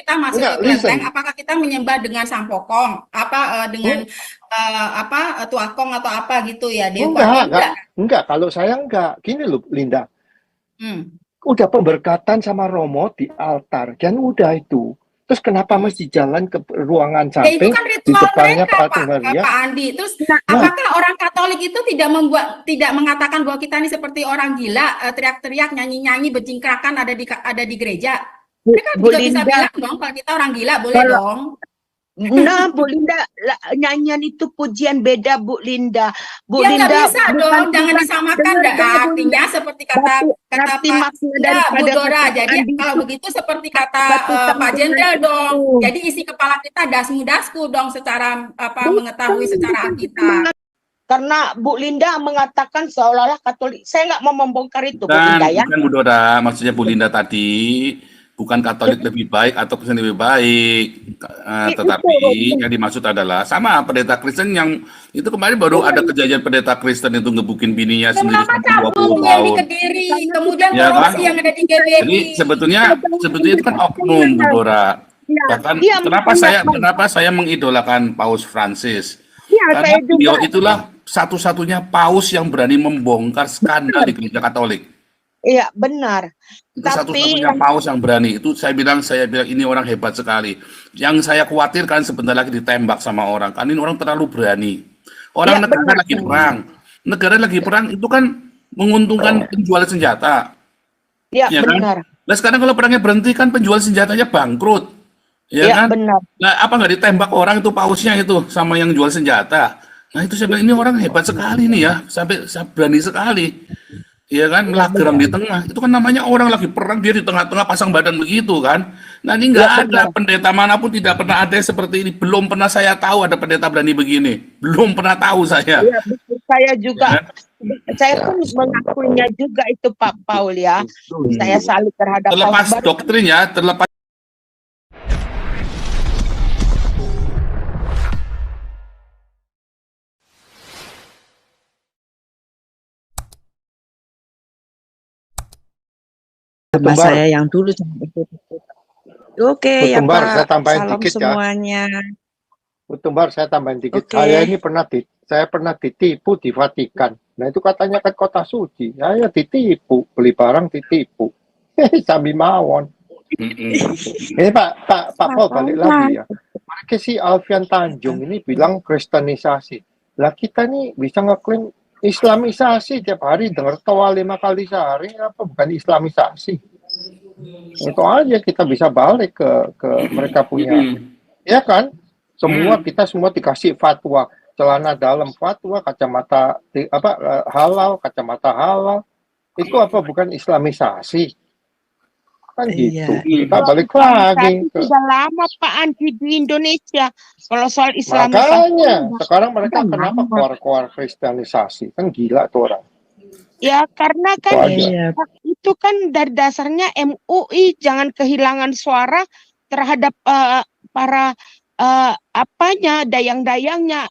kita masuk ke Enggak, kelenteng, listen. apakah kita menyembah dengan sampokong, dengan Hmm, tuakong atau apa gitu ya, dewa? enggak, Oh enggak, enggak. enggak. Kalau saya enggak. Gini loh, Linda. Hmm. Udah pemberkatan sama Romo di altar, dan udah itu. Terus kenapa mesti jalan ke ruangan Ya itu samping, kan di ritual depannya mereka, patung Pak Maria? Pak Andi. Terus Nah, apakah orang Katolik itu tidak mengatakan bahwa kita ini seperti orang gila, teriak-teriak, nyanyi-nyanyi, berjingkrakan ada di gereja? Mereka Bu juga bisa Linda, bilang dong kalau kita orang gila, boleh kalau dong. nah Bu Linda, nyanyian itu pujian beda Bu Linda. Bu Ya nggak Linda bisa bukan dong, jangan bukan disamakan. dengar dengar Bu Linda. Artinya seperti kata Berarti kata arti Pak, makna ya Bu daripada Dora. kata Jadi Andi kalau itu begitu seperti kata berkaitan Pak dengan Jenderal dong. itu. Jadi isi kepala kita dasmu-dasku dong secara Bukan, mengetahui secara bukan kita Alkitab. karena Bu Linda mengatakan seolah-olah Katolik. Saya nggak mau membongkar itu Bu Bukan, Linda ya. bukan Bu Dora, maksudnya Bu Linda tadi bukan Katolik lebih baik atau Kristen lebih baik. Tetapi Itu yang dimaksud adalah sama pendeta Kristen yang itu kemarin baru ada kejadian pendeta Kristen itu ngebukin bininya sendiri Kenapa sampai 20 cabung yang di tahun. Kediri, karena kita kemudian Ya kan? korupsi yang ada di Jadi GBI? sebetulnya itu kan oknum Bu Dora. ya, Bahkan iya kenapa saya mengidolakan Paus Francis? iya Karena saya juga beliau itulah satu-satunya paus yang berani membongkar skandal di gereja Katolik. iya benar. Itu Tapi satu-satunya paus yang berani. Itu saya bilang ini orang hebat sekali. Yang saya khawatirkan sebentar lagi ditembak sama orang. Kan ini orang terlalu berani. Orang ya negara benar. lagi perang. Negara lagi perang itu kan menguntungkan penjual senjata. Ya Ya kan? benar. Nah sekarang kalau perangnya berhenti kan penjual senjatanya bangkrut. Ya Ya kan? benar. Nah, apa nggak ditembak orang itu pausnya itu sama yang jual senjata. Nah itu saya bilang ini orang hebat sekali nih ya. Sampai berani sekali. Iya kan, Ya melagerang benar. di tengah. Itu kan namanya orang lagi perang, dia di tengah-tengah pasang badan begitu kan. Nah ini Ya nggak ada, benar. pendeta manapun tidak pernah ada yang seperti ini. Belum pernah saya tahu ada pendeta berani begini. Belum pernah tahu saya. Ya betul. Saya Ya juga kan? saya pun mengakuinya juga itu Pak Paul ya. Saya salut terhadap Paus Terlepas baru. doktrin ya, terlepas Sama Bertumbar, saya yang dulu sampai Oke ya bertumbar, saya Pak, tambahin salam dikit ya. semuanya. Bertumbar, saya tambahin dikit. Oke. Saya pernah ditipu di Vatikan. Nah itu katanya kan kota suci. Saya ditipu, beli barang ditipu. Sambil mawon. Ini Pak Paul balik lagi ya. Mereka si Alfian Tanjung ini bilang kristenisasi. Lah kita nih bisa ngeklaim islamisasi tiap hari dengar tawa 5 kali sehari apa bukan islamisasi. Itu aja kita bisa balik ke mereka punya. Ya kan? Kita semua dikasih fatwa, celana dalam fatwa, kacamata halal, kacamata halal. Itu apa bukan islamisasi? Kan gitu. Iya. Kita balik lagi ke Sudah lama Pak Andi di Indonesia. Kalau soal Islamisasi makanya sekarang mereka udah kenapa lama. keluar kristianisasi? Kan gila tuh orang. Ya karena Itu kan aja. Iya. itu kan dari dasarnya MUI jangan kehilangan suara terhadap para dayang-dayangnya,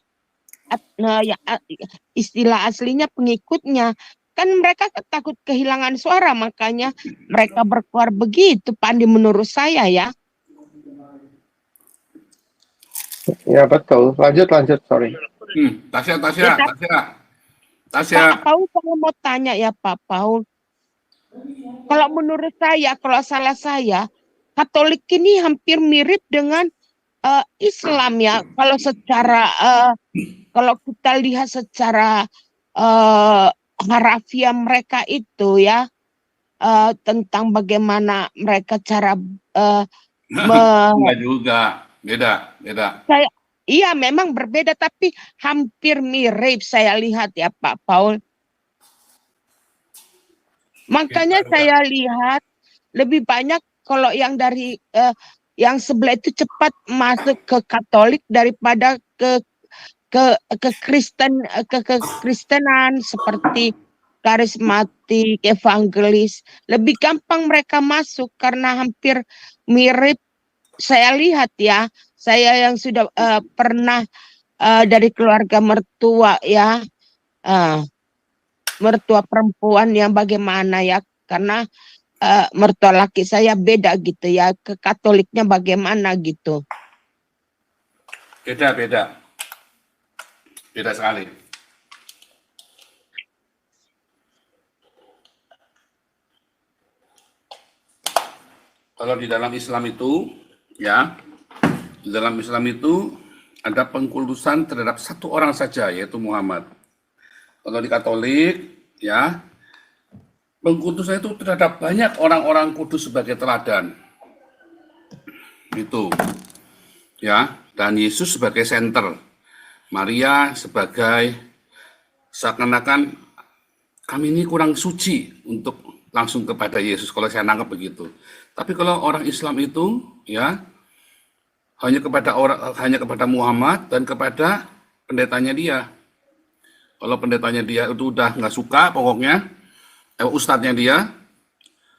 istilah aslinya pengikutnya. Kan mereka takut kehilangan suara, makanya mereka berkeluar begitu, Pak Andi, menurut saya ya. Ya betul. Lanjut, sorry. Tasya. Pak Paul, saya mau tanya ya Pak Paul. Kalau menurut saya, kalau salah saya, Katolik ini hampir mirip dengan Islam ya. Kalau kalau kita lihat secara harafiah mereka itu ya, tentang bagaimana mereka cara Enggak juga, beda. iya memang berbeda tapi hampir mirip saya lihat ya Pak Paul. Makanya saya lihat lebih banyak kalau yang dari yang sebelah itu cepat masuk ke Katolik daripada ke Kristenan seperti karismatik, evangelis. Lebih gampang mereka masuk karena hampir mirip. Saya lihat ya, saya yang sudah pernah dari keluarga mertua ya, mertua perempuan yang bagaimana ya, karena mertua laki saya beda gitu ya, ke Katoliknya bagaimana gitu. Beda, beda. Beda sekali. Kalau di dalam Islam itu, ya, di dalam Islam itu ada pengkudusan terhadap satu orang saja, yaitu Muhammad. Kalau di Katolik, ya, pengkudusan itu terhadap banyak orang-orang kudus sebagai teladan. Itu, ya, dan Yesus sebagai senter, Maria sebagai seakan-akan kami ini kurang suci untuk langsung kepada Yesus, kalau saya nangkep begitu. Tapi kalau orang Islam itu, ya, hanya kepada Muhammad dan kepada pendetanya dia. Kalau pendetanya dia itu udah nggak suka, pokoknya ustadznya dia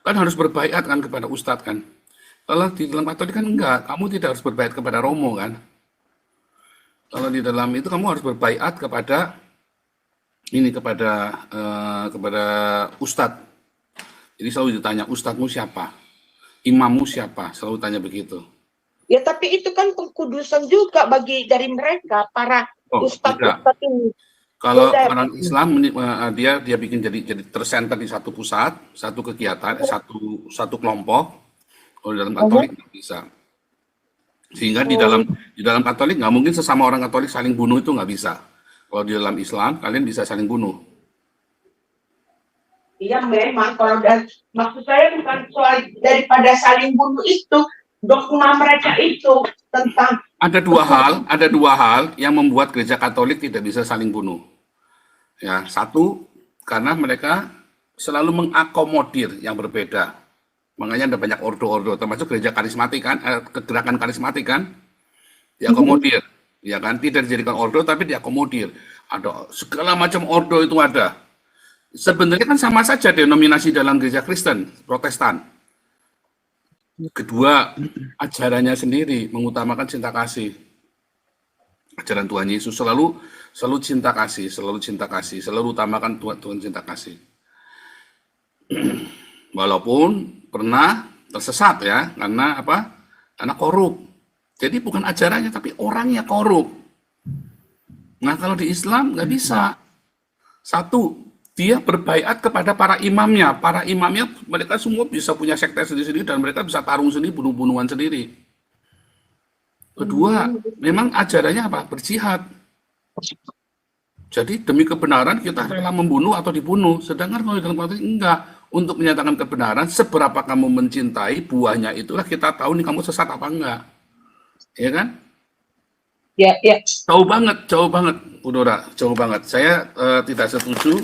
kan harus berbaiat kan kepada ustadz kan. Kalau di dalam Katolik kan enggak, kamu tidak harus berbaiat kepada Romo kan. Kalau di dalam itu kamu harus berbaiat kepada kepada ustadz. Jadi selalu ditanya, ustadzmu siapa? Imammu siapa? Selalu tanya begitu. Ya tapi itu kan pengkudusan juga dari mereka para ustadz-ustadz ini. Kalau Beda. orang Islam dia bikin jadi tersenter di satu pusat, satu kegiatan, satu kelompok. Kalau di dalam Katolik nggak bisa. Sehingga di dalam Katolik nggak mungkin sesama orang Katolik saling bunuh, itu nggak bisa. Kalau di dalam Islam kalian bisa saling bunuh. Iya memang, maksud saya bukan soal daripada saling bunuh itu, dogma mereka itu tentang Ada dua hal yang membuat gereja Katolik tidak bisa saling bunuh. Ya, satu, karena mereka selalu mengakomodir yang berbeda. Makanya ada banyak ordo-ordo, termasuk gereja karismatik kan, gerakan karismatik kan, diakomodir, ya kan, tidak dijadikan ordo tapi diakomodir. Ada segala macam ordo itu ada. Sebenarnya kan sama saja denominasi dalam gereja Kristen, Protestan. Kedua, ajarannya sendiri mengutamakan cinta kasih. Ajaran Tuhan Yesus selalu cinta kasih, selalu utamakan Tuhan cinta kasih. Walaupun pernah tersesat ya, karena apa? Karena korup. Jadi bukan ajarannya, tapi orangnya korup. Nah kalau di Islam nggak bisa. Satu, dia berbaiat kepada para imamnya. Para imamnya mereka semua bisa punya sekte sendiri-sendiri dan mereka bisa tarung sendiri, bunuh-bunuhan sendiri. Kedua, memang ajarannya apa? Berjihad. Jadi demi kebenaran kita rela membunuh atau dibunuh. Sedangkan kalau dalam konteks enggak. Untuk menyatakan kebenaran, seberapa kamu mencintai buahnya itulah kita tahu nih kamu sesat apa enggak. Ya kan? ya. Jauh banget, Udora, jauh banget. Saya tidak setuju.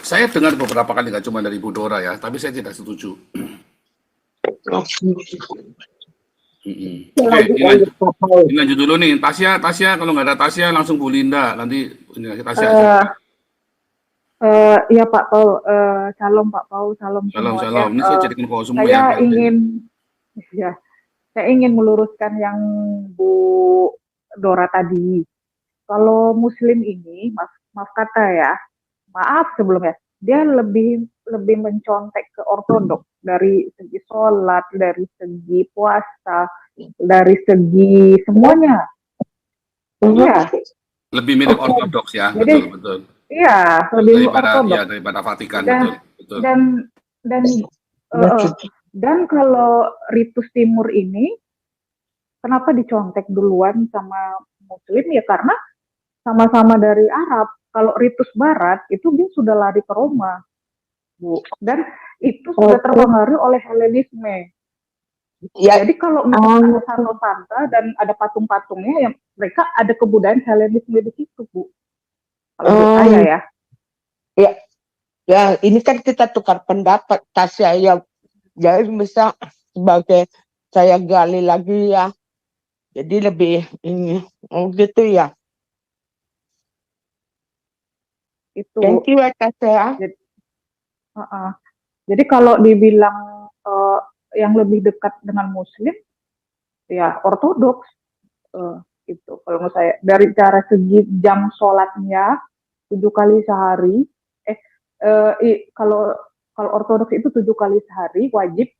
Saya dengar beberapa kali, nggak cuma dari Budora ya, tapi saya tidak setuju. Oke, ini lanjut dulu nih. Tasya, kalau nggak ada Tasya langsung Bu Linda. Nanti ini Tasya. Ya Pak Paul, salam Pak Paul, salam Salam. semuanya. Ini saya jadikan kau semua Saya ya. saya ingin meluruskan yang Bu Dora tadi. Kalau Muslim ini, maaf kata ya, maaf sebelumnya, dia lebih mencontek ke ortodoks dari segi sholat, dari segi puasa, dari segi semuanya. Iya. Lebih mirip ortodoks ya, Jadi, betul. Iya, lebih ortodoks. Daripada Vatikan, betul. Dan kalau ritus timur ini, kenapa dicontek duluan sama Muslim ya karena sama-sama dari Arab. Kalau ritus Barat itu dia sudah lari ke Roma, Bu. Dan itu sudah terpengaruh oleh Helenisme. Ya. Jadi kalau misalnya Santa dan ada patung-patungnya, yang mereka ada kebudayaan Helenisme di situ, Bu. Kalau menurut saya ya. Ya, ini kan kita tukar pendapat, Tasya ya. Jadi bisa sebagai saya gali lagi ya. Jadi lebih ini, gitu ya. Itu. Thank you, Tasya. Jadi kalau dibilang yang lebih dekat dengan Muslim, ya ortodoks. Gitu. Kalau menurut saya dari cara segi jam sholatnya 7 kali sehari. Kalau kalau ortodoks itu 7 kali sehari wajib.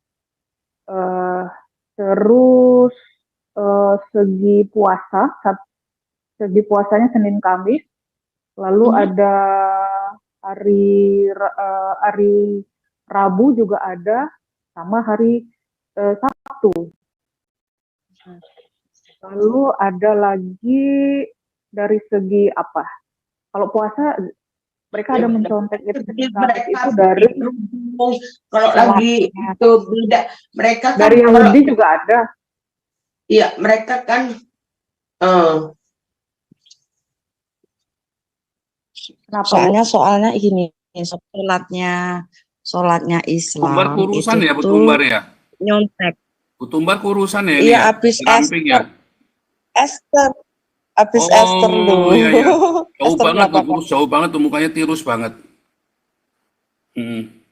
Terus segi puasanya Senin Kamis, lalu ada hari Rabu juga ada, sama hari Sabtu. Lalu ada lagi dari segi apa? Kalau puasa mereka ada mencontek itu Senin Kamis itu dari kalau lagi itu beda, mereka kan dari kalau Yahudi juga ada. iya mereka kan Kenapa? Soalnya gini, sholatnya Tumbar Islam kurusan itu ya, Bu tuh Tumbar ya. nyontek. Bu Tumbar kurusan ya ini Iya, ya. habis Ramping ya. Esther, Esther Oh tuh. iya iya. Jauh Esther banget tuh, berapa kurus jauh banget tuh, mukanya tirus banget.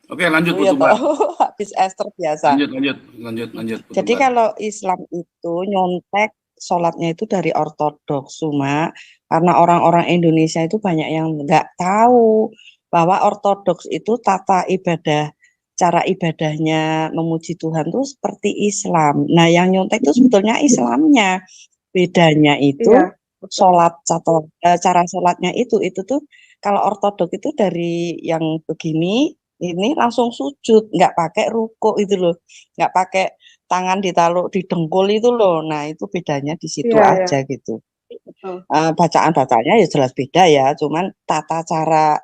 Oke, lanjut Bu ya Tumbar. toh, habis Esther biasa. Lanjut Bu Jadi Tumbar. kalau Islam itu nyontek sholatnya itu dari ortodoks, cuma karena orang-orang Indonesia itu banyak yang nggak tahu bahwa ortodoks itu cara ibadahnya memuji Tuhan itu seperti Islam. Nah, yang nyontek itu sebetulnya Islamnya. Bedanya itu Iya, betul. cara sholatnya itu tuh kalau ortodoks itu dari yang begini ini langsung sujud, nggak pakai ruko itu loh, nggak pakai tangan ditaruh di dengkul itu loh. Nah, itu bedanya di situ Iya, iya, aja gitu. betul. Bacaan-bacaannya ya jelas beda ya, cuman tata cara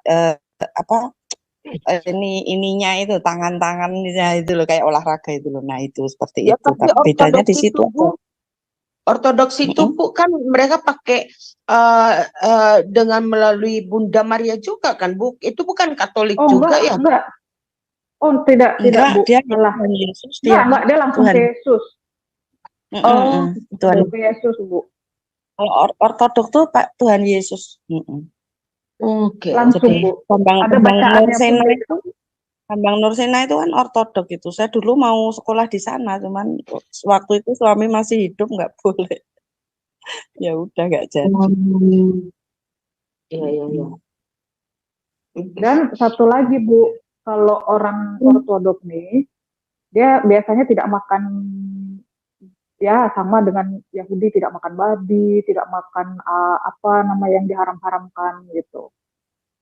ininya itu tangan-tangannya itu loh kayak olahraga itu loh. Nah, itu seperti ya itu. tapi Tapi bedanya ortodoks di situ itu aja. Bu, ortodoks itu Mm-mm. Bu kan mereka pakai dengan melalui Bunda Maria juga kan Bu, itu bukan Katolik Oh juga ya? enggak. Oh tidak Enggak, Bu, dia salah. Tuhan Yesus, Enggak, dia langsung Tuhan. ke Yesus. Oh, Tuhan. Ke Yesus Bu. Kalau ortodoks tuh Pak Tuhan Yesus. oke. Langsung Jadi Bu. Bambang Ada bacaannya pun Nursena beda. itu, Bambang Nursena itu kan ortodoks itu. Saya dulu mau sekolah di sana, cuman waktu itu suami masih hidup nggak boleh. Ya udah nggak jadi. Iya. Dan satu lagi Bu, kalau orang ortodoks nih, dia biasanya tidak makan, ya sama dengan Yahudi, tidak makan babi, tidak makan apa nama yang diharam-haramkan gitu.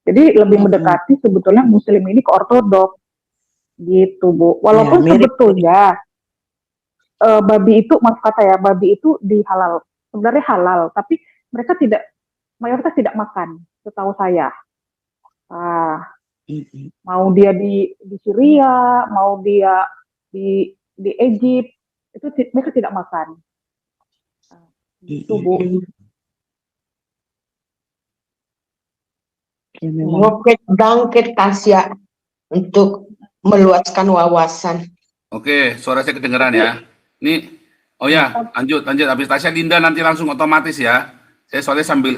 Jadi lebih mendekati sebetulnya Muslim ini ke ortodoks gitu Bu. Walaupun Ya, mirip. sebetulnya babi itu, maaf kata ya, babi itu dihalal, sebenarnya halal, tapi mereka mayoritas tidak makan, setahu saya. Mau dia di Syria, mau dia di Egypt, itu mereka tidak makan. Itu Bu. Ya, memang. Oke, bangkit Tasya untuk meluaskan wawasan. Oke, suara saya kedengeran ya. Ini, oh ya, lanjut. Habis Tasya Linda nanti langsung otomatis ya. Saya soalnya sambil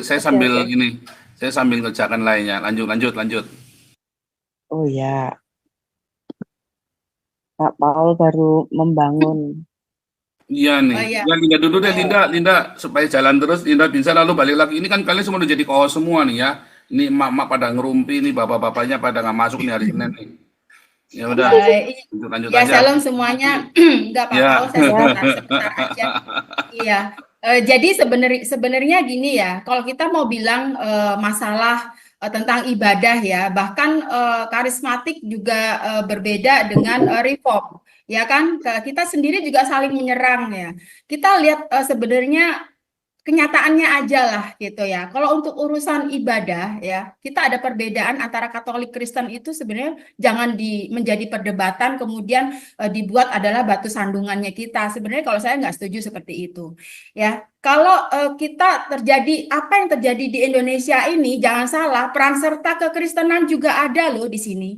ngerjakan lainnya. Lanjut. Oh ya, Pak Paul baru membangun. Iya nih. Oh, iya. Ya, Linda dulu deh, Linda supaya jalan terus. Linda bisa lalu balik lagi. Ini kan kalian semua udah jadi co-host semua nih ya. Ini emak-emak pada ngerumpi nih, bapak-bapaknya pada nggak masuk nih hari Senin nih. Ya udah, lanjut Ya, aja. shalom semuanya. Enggak apa-apa, saya sebentar aja. Iya. Jadi sebenarnya gini ya, kalau kita mau bilang masalah tentang ibadah ya, bahkan karismatik juga berbeda dengan reform, ya kan? Kita sendiri juga saling menyerang ya. Kita lihat sebenarnya kenyataannya aja lah gitu ya. Kalau untuk urusan ibadah ya, kita ada perbedaan antara Katolik Kristen itu sebenarnya jangan menjadi perdebatan kemudian dibuat adalah batu sandungannya kita. Sebenarnya kalau saya nggak setuju seperti itu. Ya, kalau kita apa yang terjadi di Indonesia ini jangan salah, peran serta kekristenan juga ada loh di sini.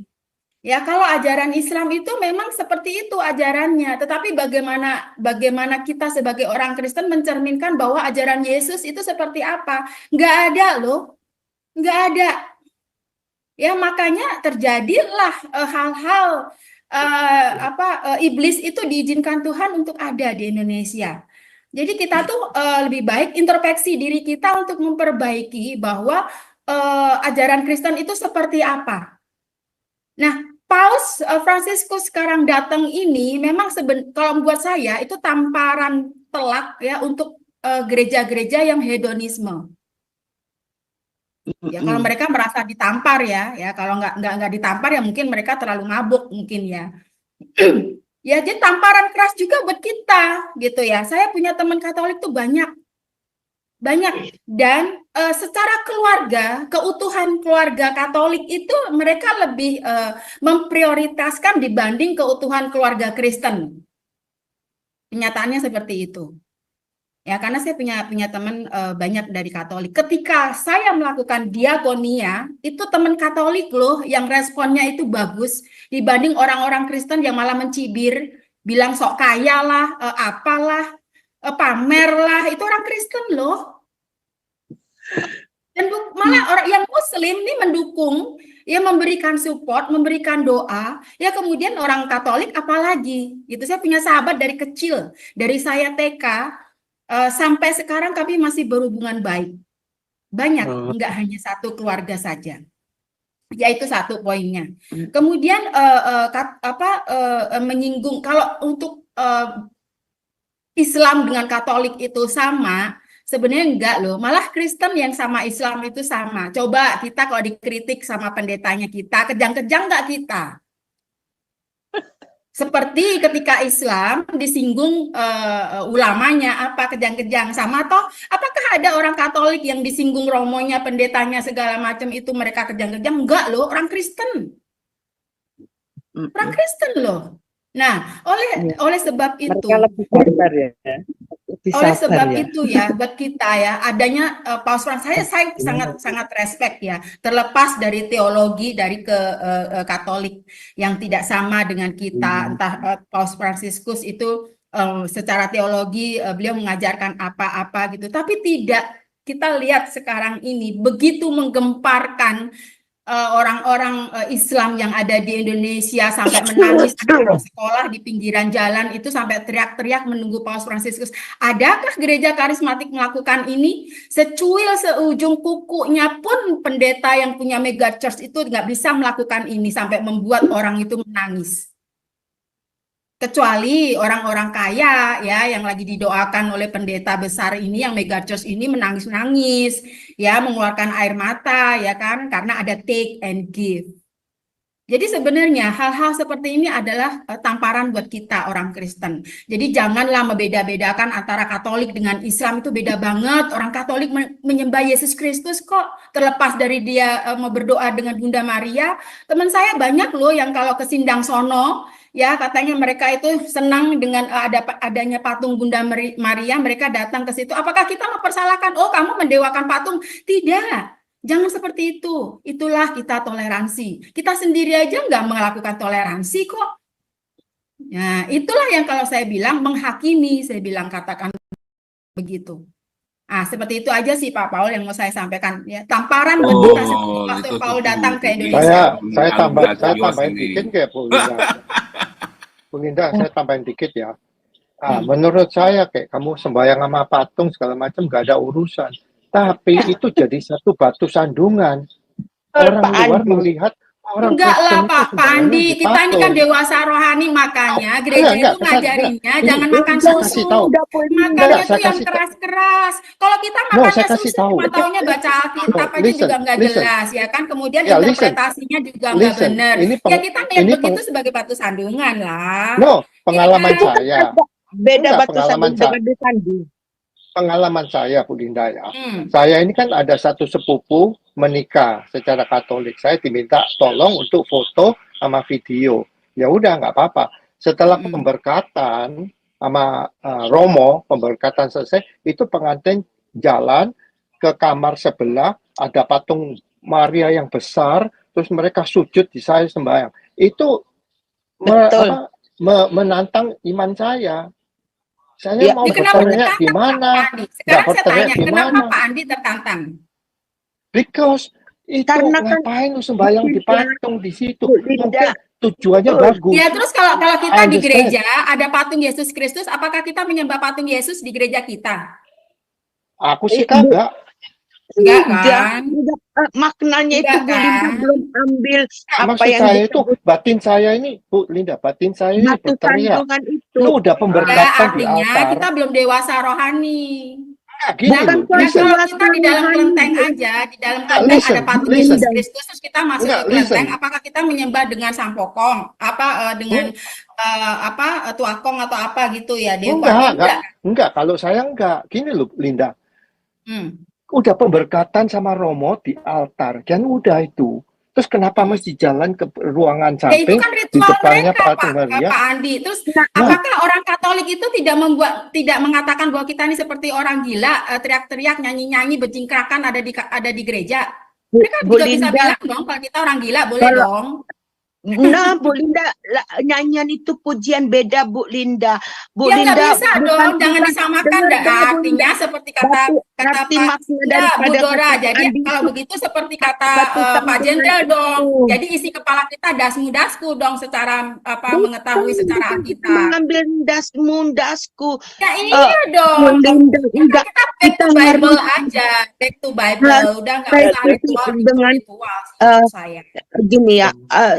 Ya, kalau ajaran Islam itu memang seperti itu ajarannya, tetapi bagaimana kita sebagai orang Kristen mencerminkan bahwa ajaran Yesus itu seperti apa? Nggak ada loh, nggak ada. Ya, makanya terjadilah hal-hal iblis itu diizinkan Tuhan untuk ada di Indonesia. Jadi kita tuh lebih baik introspeksi diri kita untuk memperbaiki bahwa ajaran Kristen itu seperti apa. Nah, Paus Fransiskus sekarang datang ini memang kalau buat saya itu tamparan telak ya untuk gereja-gereja yang hedonisme. Ya kalau mereka merasa ditampar ya kalau nggak ditampar ya mungkin mereka terlalu mabuk mungkin ya. Ya jadi tamparan keras juga buat kita gitu ya. Saya punya teman Katolik tuh banyak dan secara keluarga, keutuhan keluarga Katolik itu mereka lebih memprioritaskan dibanding keutuhan keluarga Kristen. Kenyataannya seperti itu. Ya, karena saya punya teman banyak dari Katolik. Ketika saya melakukan diakonia, itu teman Katolik loh yang responnya itu bagus dibanding orang-orang Kristen yang malah mencibir, bilang sok kaya lah, apalah, pamer lah, itu orang Kristen loh. Dan malah orang yang Muslim ini mendukung, ya memberikan support, memberikan doa, ya kemudian orang Katolik apalagi, gitu. Saya punya sahabat dari kecil, dari saya TK sampai sekarang kami masih berhubungan baik, banyak, enggak hanya satu keluarga saja. Ya itu satu poinnya. Kemudian menyinggung kalau untuk Islam dengan Katolik itu sama. Sebenarnya enggak loh, malah Kristen yang sama Islam itu sama. Coba kita kalau dikritik sama pendetanya kita, kejang-kejang enggak kita? Seperti ketika Islam disinggung ulamanya, apa kejang-kejang sama toh? Apakah ada orang Katolik yang disinggung romonya, pendetanya segala macam itu mereka kejang-kejang? Enggak loh, orang Kristen. Orang Kristen loh. Nah, oleh sebab itu mereka lebih sabar ya. Oleh sebab itu ya, buat kita ya, adanya Paus Fransiskus, saya sangat respect ya, terlepas dari teologi dari Katolik yang tidak sama dengan kita, entah Paus Fransiskus itu secara teologi beliau mengajarkan apa-apa gitu, tapi tidak, kita lihat sekarang ini begitu menggemparkan orang-orang Islam yang ada di Indonesia sampai menangis di sekolah di pinggiran jalan itu sampai teriak-teriak menunggu Paus Fransiskus. Adakah gereja karismatik melakukan ini? Secuil seujung kukunya pun pendeta yang punya mega church itu nggak bisa melakukan ini sampai membuat orang itu menangis. Kecuali orang-orang kaya ya yang lagi didoakan oleh pendeta besar ini yang mega church ini menangis-nangis ya, mengeluarkan air mata ya kan, karena ada take and give. Jadi sebenarnya hal-hal seperti ini adalah tamparan buat kita orang Kristen. Jadi janganlah membeda-bedakan antara Katolik dengan Islam, itu beda banget. Orang Katolik menyembah Yesus Kristus kok, terlepas dari dia mau berdoa dengan Bunda Maria. Teman saya banyak loh yang kalau ke Sindang Sono ya katanya mereka itu senang dengan adanya patung Bunda Maria, mereka datang ke situ. Apakah kita mempersalahkan, oh kamu mendewakan patung? Tidak, jangan seperti itu. Itulah kita toleransi. Kita sendiri aja nggak melakukan toleransi kok. Nah, itulah yang kalau saya bilang menghakimi, saya bilang katakan begitu. Ah, seperti itu aja sih Pak Paul yang mau saya sampaikan. Ya, tamparan buat kita waktu Paul datang ke Indonesia. Saya tambahin dikit ya Bu Linda. Bu Linda, saya tambahin dikit ya. Menurut saya kayak kamu sembahyang sama patung segala macam gak ada urusan. Tapi itu jadi satu batu sandungan. Orang luar melihat orang enggak lah Kristen Pak Andi, kita ini kan dewasa rohani, makanya gereja itu ngajarinnya jangan makan susu, makannya itu yang keras-keras. Kalau kita makannya susu, cuma taunya baca Alkitab aja juga nggak jelas ya kan, kemudian interpretasinya juga nggak benar. Ya kita lihat begitu sebagai batu sandungan lah. Pengalaman saya. Beda batu sandungan dengan sandung. Pengalaman saya Bu Linda ya. Saya ini kan ada satu sepupu menikah secara Katolik. Saya diminta tolong untuk foto sama video. Ya udah nggak apa-apa. Setelah pemberkatan sama Romo, pemberkatan selesai, itu pengantin jalan ke kamar sebelah, ada patung Maria yang besar, terus mereka sujud di saya sembahyang. Itu menantang iman saya. Saya mau bertanya gimana? Sekarang saya tanya, kenapa Pak Andi tertantang? Because itu ngapain sembahyang di patung di situ? Mungkin tujuannya bagus. Ya terus kalau kita di gereja ada patung Yesus Kristus, apakah kita menyembah patung Yesus di gereja kita? Aku sih kagak. Enggak Tidak, kan? maknanya itu Enggak Bu Linda kan? belum ambil Nah, apa maksud yang saya itu disebut batin saya ini, Bu Linda, batin saya ini batu berteriak. sandungan itu. Lu udah Ya, pemberkatan di artinya altar. kita belum dewasa rohani. Nah, gini Bukan loh, Ya listen. kalau dewasa kita di dalam rohani, kelenteng Bu. aja, di dalam Nah, kelenteng ada listen, patung listen. Yesus Kristus, terus kita masuk Enggak, ke kelenteng, listen. apakah kita menyembah dengan sampokong, dengan tuakong atau apa gitu ya, dewa? Enggak. Enggak. Kalau saya enggak. Gini loh, Linda. Hmm. Udah pemberkatan sama Romo di altar. Kan udah itu. Terus kenapa mesti jalan ke ruangan Ya itu samping kan di ritual depannya mereka, patung Pak Maria? Andi. Terus Nah, Nah, apakah orang Katolik itu tidak mengatakan bahwa kita ini seperti orang gila, teriak-teriak, nyanyi-nyanyi, berjingkrakan ada di gereja? Mereka Bu juga bisa Linda, bilang dong kalau kita orang gila, boleh kalau dong. nah, Bu Linda, nyanyian itu pujian beda, Bu Linda. Bu Ya nggak Linda bisa bukan dong, jangan cuma disamakan. dengar dulu, Bu Linda. Artinya seperti Batu kata arti Pak, makna ya Bu daripada Dora. kata Pak Jadi Andi kalau itu begitu seperti kata batu Pak sandungan Jenderal dong. itu. Jadi isi kepala kita dasmu-dasku dong secara Bukan, mengetahui secara bukan kita Alkitab. mengambil dasku. Ya Eh, iya Bu dong. Linda, Ya kan enggak. kita back Kita to Bible harus aja, back to Bible. Udah nggak saya usah setuju dengan ritual sih eh, menurut saya. gini ya.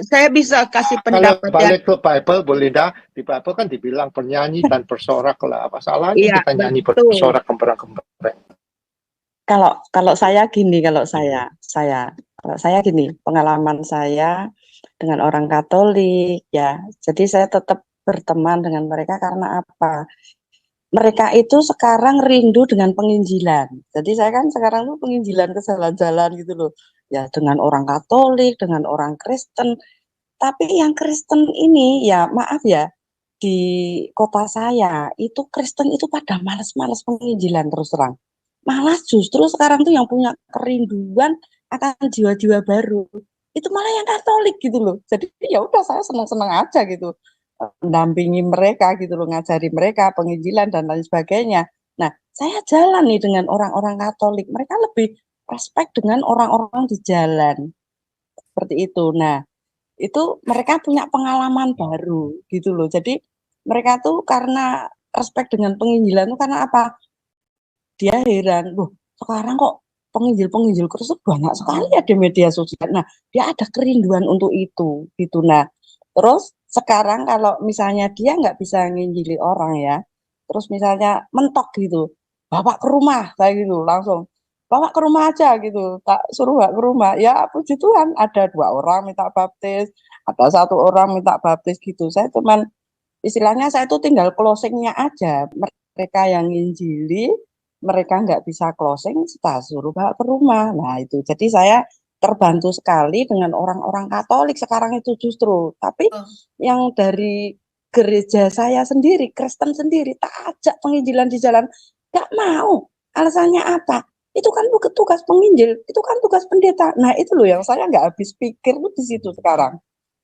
Saya bisa kasih kalau pendapat ya. balik ke Bible, Bu Linda, di Bible kan dibilang bernyanyi dan bersorak lah. Apa salahnya Iya, kita nyanyi betul. bersorak kemperang-kemperang? Kalau saya gini, kalau saya gini, pengalaman saya dengan orang Katolik ya. Jadi saya tetap berteman dengan mereka karena apa? Mereka itu sekarang rindu dengan penginjilan. Jadi saya kan sekarang tuh penginjilan ke jalan-jalan gitu loh. Ya dengan orang Katolik, dengan orang Kristen. Tapi yang Kristen ini ya maaf ya, di kota saya itu Kristen itu pada males-males penginjilan terus terang. Malah justru sekarang tuh yang punya kerinduan akan jiwa-jiwa baru. Itu malah yang Katolik gitu loh. Jadi ya udah saya seneng-seneng aja gitu. Mendampingi mereka gitu loh, ngajari mereka penginjilan dan lain sebagainya. Nah, saya jalan nih dengan orang-orang Katolik. Mereka lebih respect dengan orang-orang di jalan. Seperti itu. Nah, itu mereka punya pengalaman baru gitu loh. Jadi mereka tuh karena respect dengan penginjilan itu karena apa? Dia heran, loh sekarang kok penginjil-penginjil Kristus banyak sekali ya di media sosial. Nah, dia ada kerinduan untuk itu gitu. Nah, terus sekarang kalau misalnya dia nggak bisa nginjili orang ya, terus misalnya mentok gitu, bawa ke rumah kayak gitu langsung. Bawa ke rumah aja gitu, tak suruh bawa ke rumah. Ya puji Tuhan, ada 2 orang minta baptis, ada 1 orang minta baptis gitu. Saya cuman istilahnya saya tuh tinggal closingnya aja. Mereka yang nginjili, mereka nggak bisa closing, kita suruh bawa ke rumah. Nah itu, jadi saya terbantu sekali dengan orang-orang Katolik sekarang itu justru. Tapi Oh. yang dari gereja saya sendiri, Kristen sendiri, tak ajak penginjilan di jalan, nggak mau. Alasannya apa? Itu kan bukan tugas penginjil, itu kan tugas pendeta. Nah itu loh yang saya nggak habis pikir tuh di situ sekarang.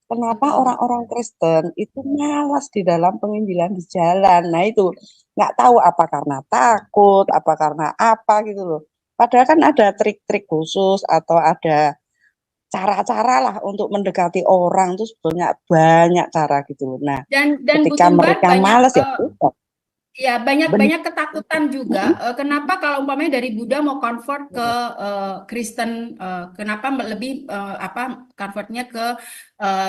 Kenapa Betul. orang-orang Kristen itu malas di dalam penginjilan di jalan? Nah itu nggak tahu apa karena takut, apa karena apa gitu loh. Padahal kan ada trik-trik khusus atau ada cara-cara lah untuk mendekati orang tuh sebetulnya banyak cara gitu loh. Nah, Dan ketika Bu Tumbar mereka malas ya udah. ya Benar. banyak ketakutan juga. Kenapa kalau umpamanya dari Buddha mau convert ke Kristen, kenapa lebih convertnya ke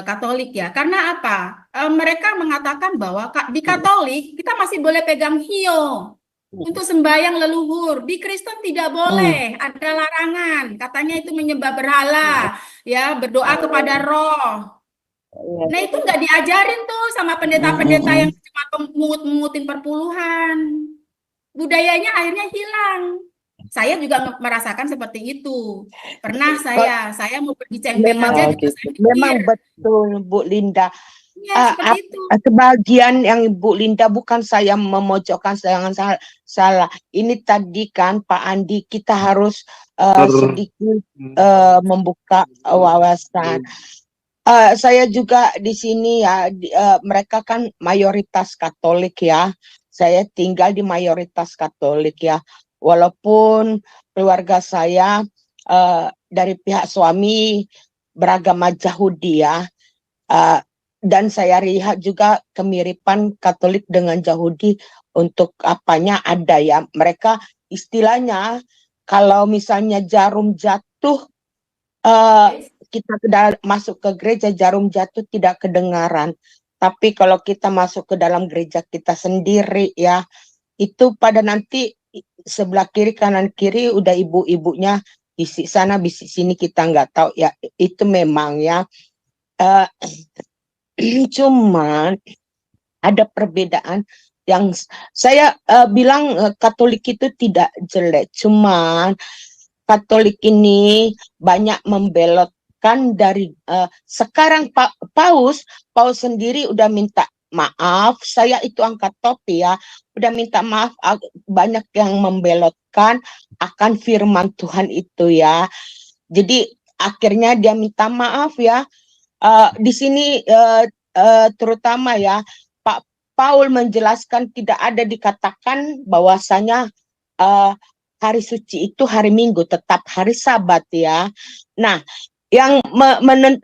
Katolik ya? Karena apa? Mereka mengatakan bahwa di Katolik kita masih boleh pegang hio untuk sembahyang leluhur. Di Kristen tidak boleh, ada larangan. Katanya itu menyembah berhala, ya berdoa kepada roh. Nah itu nggak diajarin tuh sama pendeta-pendeta yang cuma mengut-mengutin perpuluhan. Budayanya akhirnya hilang. Saya juga merasakan seperti itu. Pernah saya mau pergi cempeng Memang aja gitu. juga saya memang mikir. betul Bu Linda. Ya seperti itu. Sebagian yang Ibu Linda, bukan saya memojokkan, jangan salah. Ini tadi kan Pak Andi, kita harus sedikit membuka wawasan. Saya juga di sini ya, mereka kan mayoritas Katolik ya. Saya tinggal di mayoritas Katolik ya. Walaupun keluarga saya dari pihak suami beragama Yahudi ya. Dan saya lihat juga kemiripan Katolik dengan Yahudi untuk apanya ada ya. Mereka istilahnya kalau misalnya jarum jatuh, kita masuk ke gereja, jarum jatuh tidak kedengaran. Tapi kalau kita masuk ke dalam gereja kita sendiri ya, itu pada nanti sebelah kiri kanan kiri udah ibu-ibunya bisik sana bisik sini, kita nggak tahu ya, itu memang ya. Cuman ada perbedaan yang saya bilang Katolik itu tidak jelek, cuman Katolik ini banyak membelotkan dari sekarang Paus sendiri udah minta maaf, saya itu angkat topi ya, udah minta maaf, banyak yang membelotkan akan firman Tuhan itu ya. Jadi akhirnya dia minta maaf ya. Di sini terutama ya Pak Paul menjelaskan tidak ada dikatakan bahwasanya hari suci itu hari Minggu, tetap hari Sabat ya. Nah, yang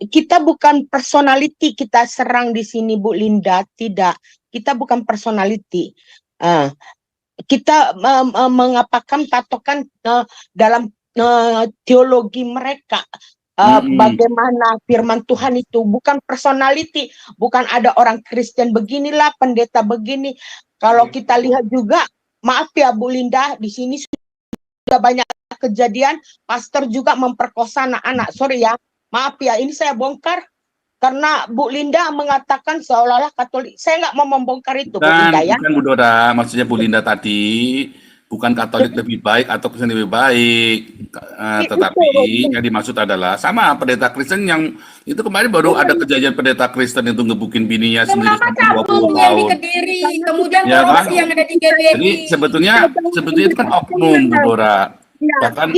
kita bukan personality kita serang di sini Bu Linda, tidak. Kita bukan personality. Kita mengapakan patokan dalam teologi mereka. Bagaimana firman Tuhan itu bukan personality, bukan ada orang Kristen beginilah, pendeta begini. Kalau kita lihat juga, maaf ya Bu Linda, di sini sudah banyak kejadian pastor juga memperkosa anak-anak. Sorry ya, maaf ya, ini saya bongkar karena Bu Linda mengatakan seolah-olah Katolik. Saya nggak mau membongkar itu, Bu Linda ya. Bukan Bu Dora, maksudnya Bu Linda tadi bukan Katolik lebih baik atau Kristen lebih baik, tetapi yang dimaksud adalah sama pendeta Kristen yang itu kemarin baru ada kejadian pendeta Kristen itu ngebukin bininya sendiri sampai 20 yang di tahun. Kediri, kemudian Ya kan? korupsi yang ada di GBI. Jadi sebetulnya itu kan oknum, Bu Dora. Bahkan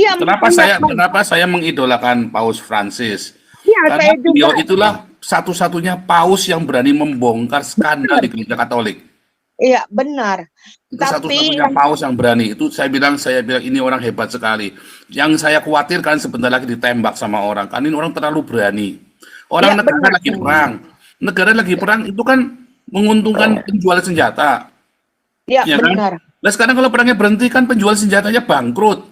kenapa saya mengidolakan Paus Francis? Karena beliau itulah satu-satunya paus yang berani membongkar skandal di gereja Katolik. Iya, benar. Itu satu-satunya paus yang berani. Itu saya bilang ini orang hebat sekali. Yang saya khawatirkan sebentar lagi ditembak sama orang. Kan ini orang terlalu berani. Orang negara lagi perang. Negara lagi perang itu kan menguntungkan penjual senjata. Iya, ya benar. Kan? Nah sekarang kalau perangnya berhenti kan penjual senjatanya bangkrut.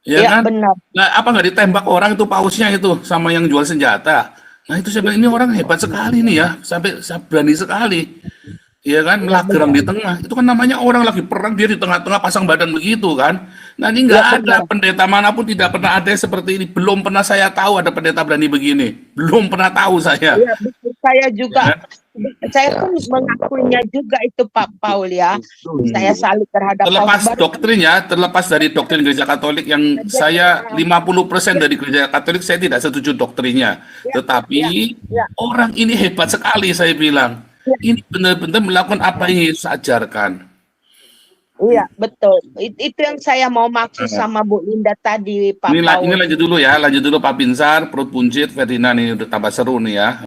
Ya kan? Benar. Nah, apa nggak ditembak orang itu pausnya itu sama yang jual senjata? Nah, itu saya bilang ini orang hebat sekali nih ya, sampai berani sekali. Ya kan, melagerang di tengah. Itu kan namanya orang lagi perang, dia di tengah-tengah pasang badan begitu kan. Nah, ini nggak ada pendeta manapun tidak pernah ada seperti ini. Belum pernah saya tahu ada pendeta berani begini. Belum pernah tahu saya. Iya, saya juga. Ya. Saya pun mengakuinya juga itu Pak Paul ya. Saya salut terhadap terlepas doktrin ya, terlepas dari doktrin gereja Katolik yang saya 50% dari gereja Katolik saya tidak setuju doktrinnya. Tetapi orang ini hebat sekali saya bilang. Ini benar-benar melakukan apa yang Yesus ajarkan. Iya, betul. Itu yang saya mau maksud sama Bu Linda tadi, Pak Paul. Ini lanjut dulu ya, lanjut dulu Pak Binsar, Perut Buncit, Ferdinand, ini udah tambah seru nih ya.